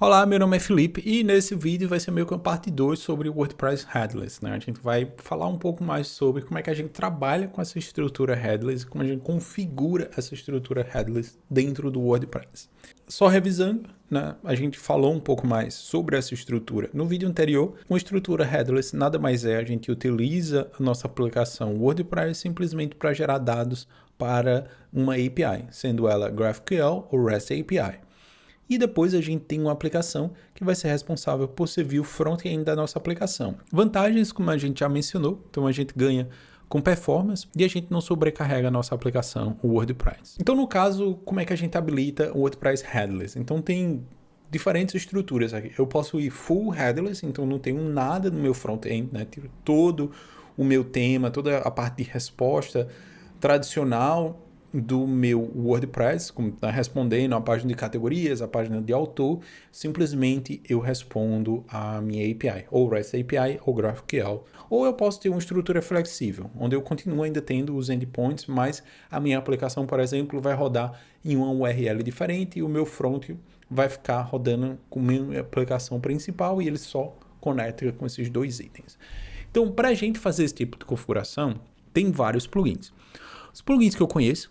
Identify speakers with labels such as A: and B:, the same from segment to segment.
A: Olá, meu nome é Felipe e nesse vídeo vai ser meio que uma parte 2 sobre o WordPress Headless, né? A gente vai falar um pouco mais sobre como é que a gente trabalha com essa estrutura Headless, como a gente configura essa estrutura Headless dentro do WordPress. Só revisando, né? A gente falou um pouco mais sobre essa estrutura no vídeo anterior. Uma estrutura Headless nada mais é, a gente utiliza a nossa aplicação WordPress simplesmente para gerar dados para uma API, sendo ela GraphQL ou REST API. E depois a gente tem uma aplicação que vai ser responsável por servir o front-end da nossa aplicação. Vantagens, como a gente já mencionou, então a gente ganha com performance e a gente não sobrecarrega a nossa aplicação, o WordPress. Então, no caso, como é que a gente habilita o WordPress Headless? Então, tem diferentes estruturas aqui. Eu posso ir full headless, então não tenho nada no meu front-end, né? Tiro todo o meu tema, toda a parte de resposta tradicional do meu WordPress, como está respondendo a página de categorias, a página de autor, simplesmente eu respondo a minha API, ou REST API, ou GraphQL. Ou eu posso ter uma estrutura flexível, onde eu continuo ainda tendo os endpoints, mas a minha aplicação, por exemplo, vai rodar em uma URL diferente e o meu front vai ficar rodando com a minha aplicação principal e ele só conecta com esses dois itens. Então, para a gente fazer esse tipo de configuração, tem vários plugins. Os plugins que eu conheço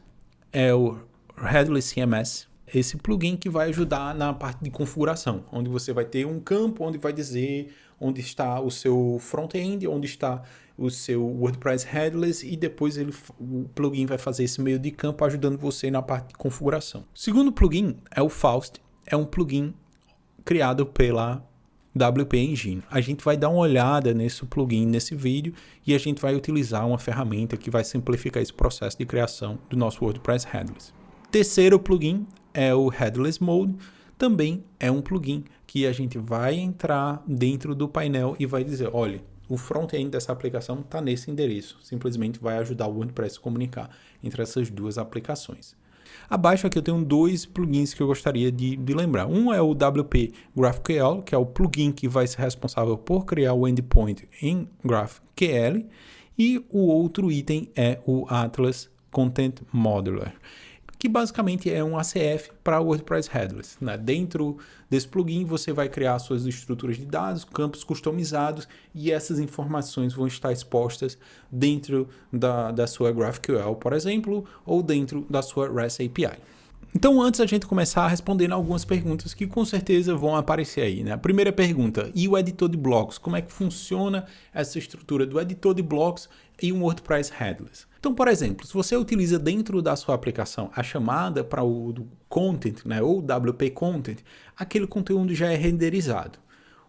A: é o Headless CMS, esse plugin que vai ajudar na parte de configuração, onde você vai ter um campo onde vai dizer onde está o seu front-end, onde está o seu WordPress Headless e depois o plugin vai fazer esse meio de campo ajudando você na parte de configuração. O segundo plugin é o Faust, é um plugin criado pela WP Engine. A gente vai dar uma olhada nesse plugin nesse vídeo e a gente vai utilizar uma ferramenta que vai simplificar esse processo de criação do nosso WordPress Headless. Terceiro plugin é o Headless Mode, também é um plugin que a gente vai entrar dentro do painel e vai dizer, olha, o front-end dessa aplicação está nesse endereço, simplesmente vai ajudar o WordPress a comunicar entre essas duas aplicações. Abaixo aqui eu tenho dois plugins que eu gostaria de lembrar. Um é o WP GraphQL, que é o plugin que vai ser responsável por criar o endpoint em GraphQL. E o outro item é o Atlas Content Modeler, que basicamente é um ACF para o WordPress Headless, né? Dentro desse plugin você vai criar suas estruturas de dados, campos customizados e essas informações vão estar expostas dentro da sua GraphQL, por exemplo, ou dentro da sua REST API. Então, antes a gente começar respondendo algumas perguntas que com certeza vão aparecer aí, né? A primeira pergunta, e o editor de blocos? Como é que funciona essa estrutura do editor de blocos e um WordPress Headless? Então, por exemplo, se você utiliza dentro da sua aplicação a chamada para o content, né, ou WP Content, aquele conteúdo já é renderizado.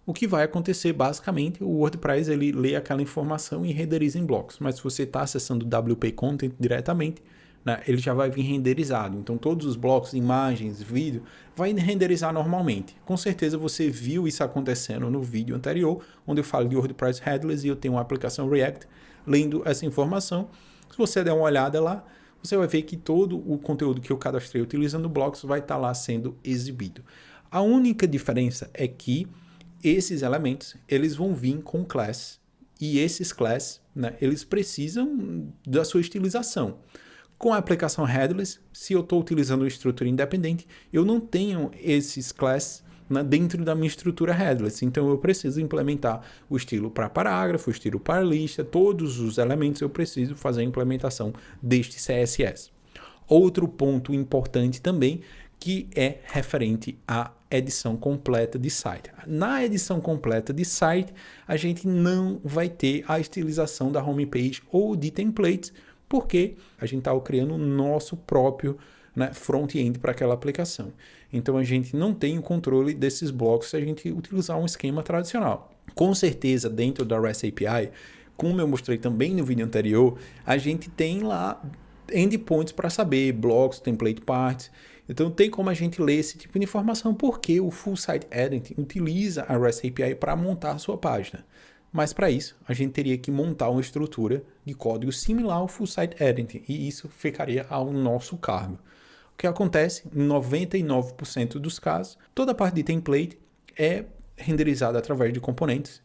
A: O que vai acontecer, basicamente, o WordPress ele lê aquela informação e renderiza em blocos. Mas se você está acessando o WP Content diretamente, né, ele já vai vir renderizado. Então, todos os blocos, imagens, vídeo, vai renderizar normalmente. Com certeza você viu isso acontecendo no vídeo anterior, onde eu falo de WordPress Headless e eu tenho uma aplicação React lendo essa informação. Se você der uma olhada lá, você vai ver que todo o conteúdo que eu cadastrei utilizando blocos vai estar lá sendo exibido. A única diferença é que esses elementos eles vão vir com class e esses class, né, eles precisam da sua estilização. Com a aplicação Headless, se eu estou utilizando uma estrutura independente, eu não tenho esses class dentro da minha estrutura Headless. Então, eu preciso implementar o estilo para parágrafo, o estilo para lista, todos os elementos eu preciso fazer a implementação deste CSS. Outro ponto importante também, que é referente à edição completa de site. Na edição completa de site, a gente não vai ter a estilização da homepage ou de templates, porque a gente está criando o nosso próprio, né, front-end para aquela aplicação. Então a gente não tem o controle desses blocos se a gente utilizar um esquema tradicional. Com certeza, dentro da REST API, como eu mostrei também no vídeo anterior, a gente tem lá endpoints para saber blocos, template parts. Então tem como a gente ler esse tipo de informação, porque o Full Site Editing utiliza a REST API para montar a sua página. Mas para isso, a gente teria que montar uma estrutura de código similar ao Full Site Editing, e isso ficaria ao nosso cargo. O que acontece, em 99% dos casos, toda a parte de template é renderizado através de componentes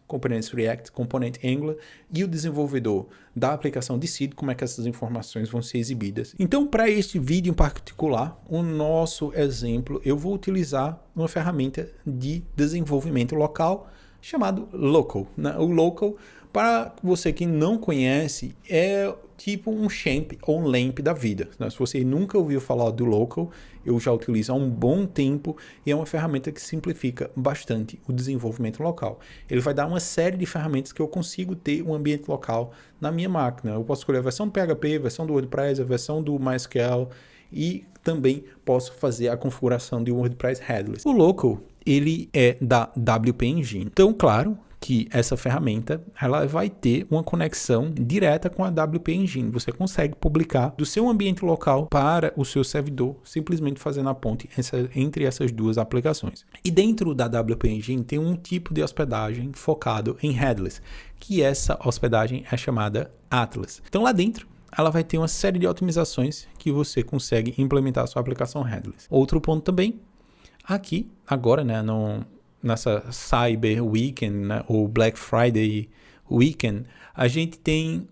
A: React, componente Angular, e o desenvolvedor da aplicação decide como é que essas informações vão ser exibidas. Então, para este vídeo em particular, o nosso exemplo, eu vou utilizar uma ferramenta de desenvolvimento local chamado Local, né? O Local, para você que não conhece, é tipo um Xampp ou um LAMP da vida, né? Se você nunca ouviu falar do Local, eu já utilizo há um bom tempo e é uma ferramenta que simplifica bastante o desenvolvimento local. Ele vai dar uma série de ferramentas que eu consigo ter um ambiente local na minha máquina. Eu posso escolher a versão PHP, a versão do WordPress, a versão do MySQL e também posso fazer a configuração de WordPress Headless. O Local, ele é da WP Engine. Então, claro que essa ferramenta ela vai ter uma conexão direta com a WP Engine. Você consegue publicar do seu ambiente local para o seu servidor, simplesmente fazendo a ponte entre essas duas aplicações. E dentro da WP Engine tem um tipo de hospedagem focado em headless, que essa hospedagem é chamada Atlas. Então lá dentro ela vai ter uma série de otimizações que você consegue implementar a sua aplicação headless. Outro ponto também, aqui, agora, né, nessa Cyber Weekend, né, ou Black Friday Weekend, a gente tem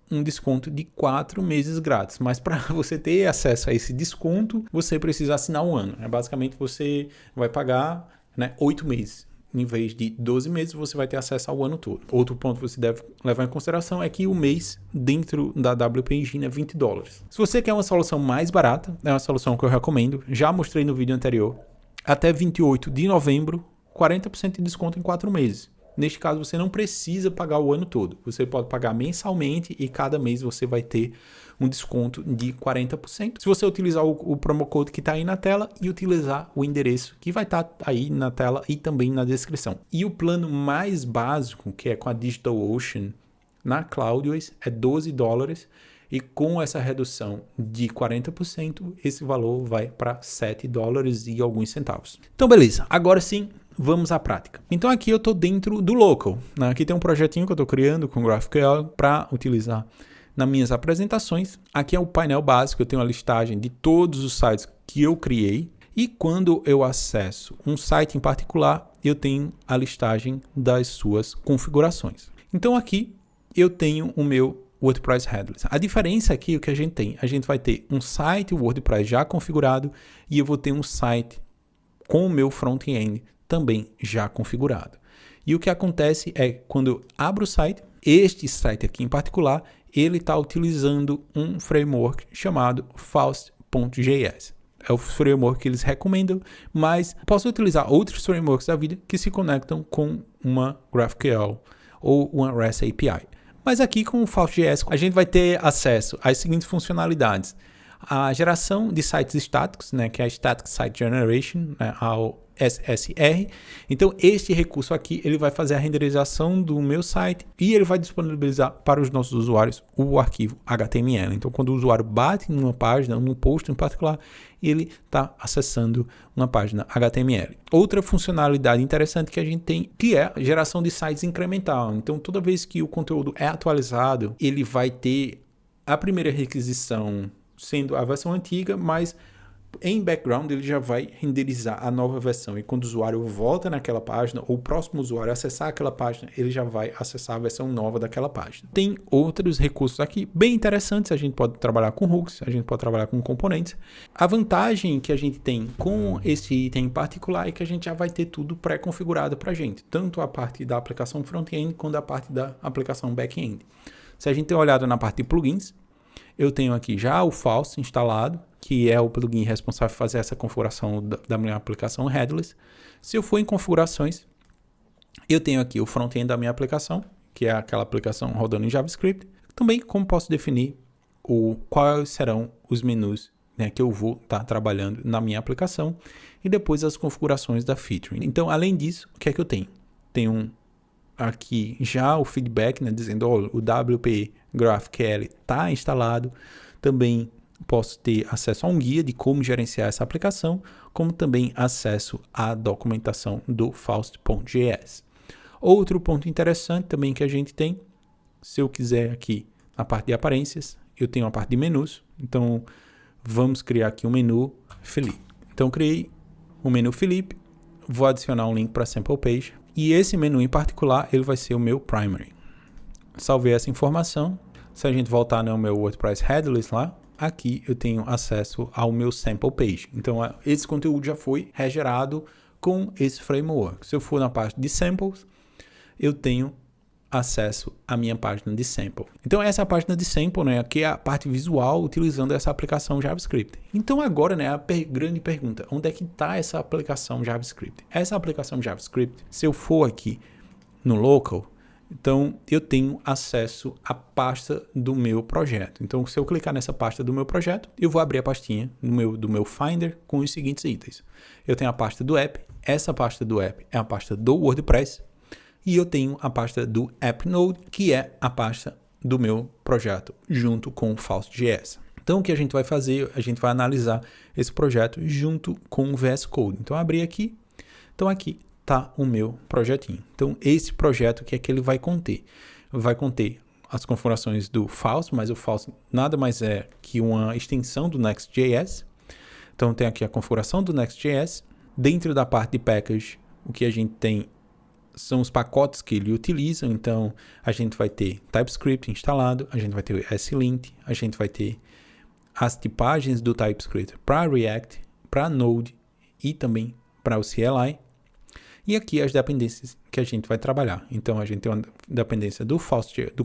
A: um desconto de 4 meses grátis. Mas para você ter acesso a esse desconto, você precisa assinar um ano. Basicamente, você vai pagar, né, 8 meses. Em vez de 12 meses, você vai ter acesso ao ano todo. Outro ponto que você deve levar em consideração é que o mês dentro da WP Engine é $20. Se você quer uma solução mais barata, é uma solução que eu recomendo. Já mostrei no vídeo anterior. Até 28 de novembro, 40% de desconto em 4 meses. Neste caso, você não precisa pagar o ano todo. Você pode pagar mensalmente e cada mês você vai ter um desconto de 40%. Se você utilizar o promo code que está aí na tela e utilizar o endereço que vai estar aí na tela e também na descrição. E o plano mais básico, que é com a DigitalOcean na Cloudways, é $12. E com essa redução de 40%, esse valor vai para $7 e alguns centavos. Então, beleza. Agora sim, vamos à prática. Então, aqui eu estou dentro do Local, né? Aqui tem um projetinho que eu estou criando com GraphQL para utilizar nas minhas apresentações. Aqui é o painel básico, eu tenho uma listagem de todos os sites que eu criei. E quando eu acesso um site em particular, eu tenho a listagem das suas configurações. Então, aqui eu tenho o meu WordPress Headless. A diferença aqui, o que a gente vai ter um site WordPress já configurado e eu vou ter um site com o meu front-end também já configurado. E o que acontece é, quando eu abro o site, este site aqui em particular, ele está utilizando um framework chamado Faust.js. É o framework que eles recomendam, mas posso utilizar outros frameworks da vida que se conectam com uma GraphQL ou uma REST API. Mas aqui com o Faust.js a gente vai ter acesso às seguintes funcionalidades. A geração de sites estáticos, né, que é a Static Site Generation, né, ao SSR. Então, este recurso aqui, ele vai fazer a renderização do meu site e ele vai disponibilizar para os nossos usuários o arquivo HTML. Então, quando o usuário bate numa página, num post em particular, ele está acessando uma página HTML. Outra funcionalidade interessante que a gente tem, que é a geração de sites incremental. Então, toda vez que o conteúdo é atualizado, ele vai ter a primeira requisição sendo a versão antiga, mas em background ele já vai renderizar a nova versão, e quando o usuário volta naquela página ou o próximo usuário acessar aquela página, ele já vai acessar a versão nova daquela página. Tem outros recursos aqui bem interessantes. A gente pode trabalhar com hooks, a gente pode trabalhar com componentes. A vantagem que a gente tem com esse item em particular é que a gente já vai ter tudo pré-configurado para a gente, tanto a parte da aplicação front-end quanto a parte da aplicação back-end. Se a gente der uma olhada na parte de plugins, eu tenho aqui já o Faust instalado, que é o plugin responsável por fazer essa configuração da minha aplicação headless. Se eu for em configurações, eu tenho aqui o front-end da minha aplicação, que é aquela aplicação rodando em JavaScript. Também como posso definir quais serão os menus, né, que eu vou estar trabalhando na minha aplicação, e depois as configurações da featuring. Então, além disso, o que é que eu tenho? Tenho aqui já o feedback, né, dizendo o WP GraphQL está instalado. Também posso ter acesso a um guia de como gerenciar essa aplicação, como também acesso à documentação do Faust.js. Outro ponto interessante também que a gente tem, se eu quiser aqui na parte de aparências, eu tenho a parte de menus. Então vamos criar aqui um menu Felipe. Então criei o menu Felipe, vou adicionar um link para a sample page E esse menu em particular, ele vai ser o meu primary. Salvei essa informação. Se a gente voltar no meu WordPress Headless lá, aqui eu tenho acesso ao meu sample page. Então, esse conteúdo já foi regerado com esse framework. Se eu for na parte de samples, eu tenho acesso à minha página de sample. Então, essa é a página de sample, né? Aqui é a parte visual utilizando essa aplicação JavaScript. Então, agora, né, a grande pergunta, onde é que está essa aplicação JavaScript? Essa aplicação JavaScript, se eu for aqui no local, então eu tenho acesso à pasta do meu projeto. Então, se eu clicar nessa pasta do meu projeto, eu vou abrir a pastinha do meu Finder com os seguintes itens. Eu tenho a pasta do app, essa pasta do app é a pasta do WordPress, e eu tenho a pasta do App Node, que é a pasta do meu projeto, junto com o Faust.js. Então, o que a gente vai fazer? A gente vai analisar esse projeto junto com o VS Code. Então, abrir aqui. Então, aqui está o meu projetinho. Então, esse projeto, o que é que ele vai conter? Vai conter as configurações do Faust, mas o Faust nada mais é que uma extensão do Next.js. Então, tem aqui a configuração do Next.js. Dentro da parte de package, o que a gente tem são os pacotes que ele utiliza. Então, a gente vai ter TypeScript instalado, a gente vai ter o SLint, a gente vai ter as tipagens do TypeScript para React, para Node e também para o CLI. E aqui as dependências que a gente vai trabalhar. Então, a gente tem uma dependência do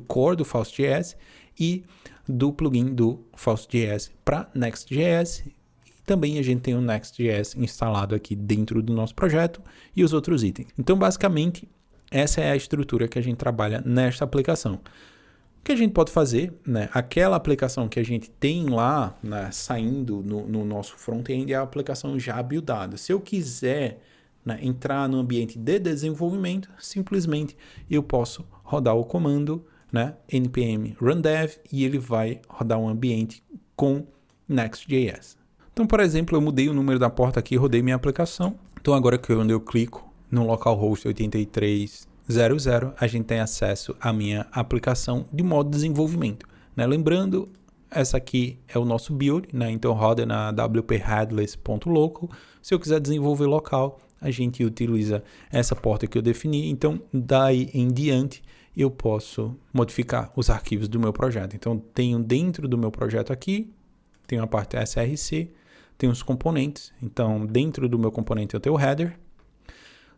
A: core do Faust.js e do plugin do Faust.js para Next.js. E também a gente tem o Next.js instalado aqui dentro do nosso projeto e os outros itens. Então, basicamente, essa é a estrutura que a gente trabalha nesta aplicação. O que a gente pode fazer, né? Aquela aplicação que a gente tem lá, né, saindo no nosso front-end é a aplicação já buildada. Se eu quiser, né, entrar no ambiente de desenvolvimento, simplesmente eu posso rodar o comando, né, npm run dev, e ele vai rodar um ambiente com Next.js. Então, por exemplo, eu mudei o número da porta aqui, rodei minha aplicação. Então, agora quando eu clico no localhost 8300, a gente tem acesso à minha aplicação de modo desenvolvimento, né? Lembrando, essa aqui é o nosso build, né? Então roda na wp-headless.local. Se eu quiser desenvolver local, a gente utiliza essa porta que eu defini. Então, daí em diante, eu posso modificar os arquivos do meu projeto. Então, tenho dentro do meu projeto aqui, tenho a parte src, tenho os componentes. Então, dentro do meu componente eu tenho o header.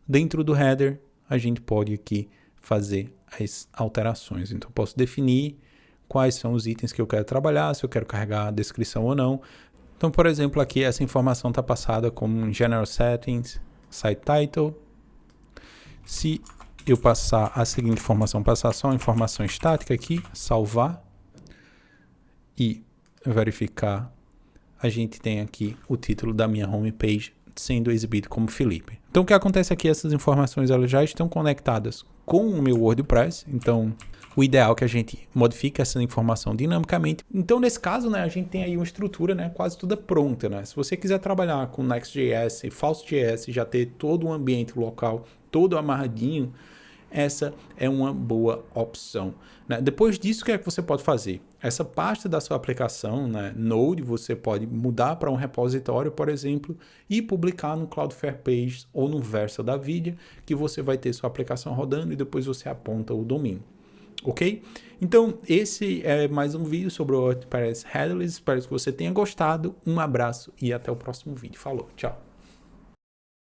A: Dentro do header, a gente pode aqui fazer as alterações. Então, eu posso definir quais são os itens que eu quero trabalhar, se eu quero carregar a descrição ou não. Então, por exemplo, aqui essa informação está passada como General Settings, Site Title. Se eu passar a seguinte informação, passar só a informação estática aqui, salvar e verificar, a gente tem aqui o título da minha homepage sendo exibido como Felipe. Então, o que acontece aqui, essas informações elas já estão conectadas com o meu WordPress. Então, o ideal é que a gente modifique essa informação dinamicamente. Então, nesse caso, né, a gente tem aí uma estrutura, né, quase toda pronta, né? Se você quiser trabalhar com Next.js e Faust.js, já ter todo um ambiente local, todo amarradinho, essa é uma boa opção, né? Depois disso, o que é que você pode fazer? Essa pasta da sua aplicação, né, Node, você pode mudar para um repositório, por exemplo, e publicar no Cloudflare Pages ou no Versa da vida, que você vai ter sua aplicação rodando e depois você aponta o domínio. Ok? Então, esse é mais um vídeo sobre o WordPress Headless. Espero que você tenha gostado. Um abraço e até o próximo vídeo. Falou, tchau!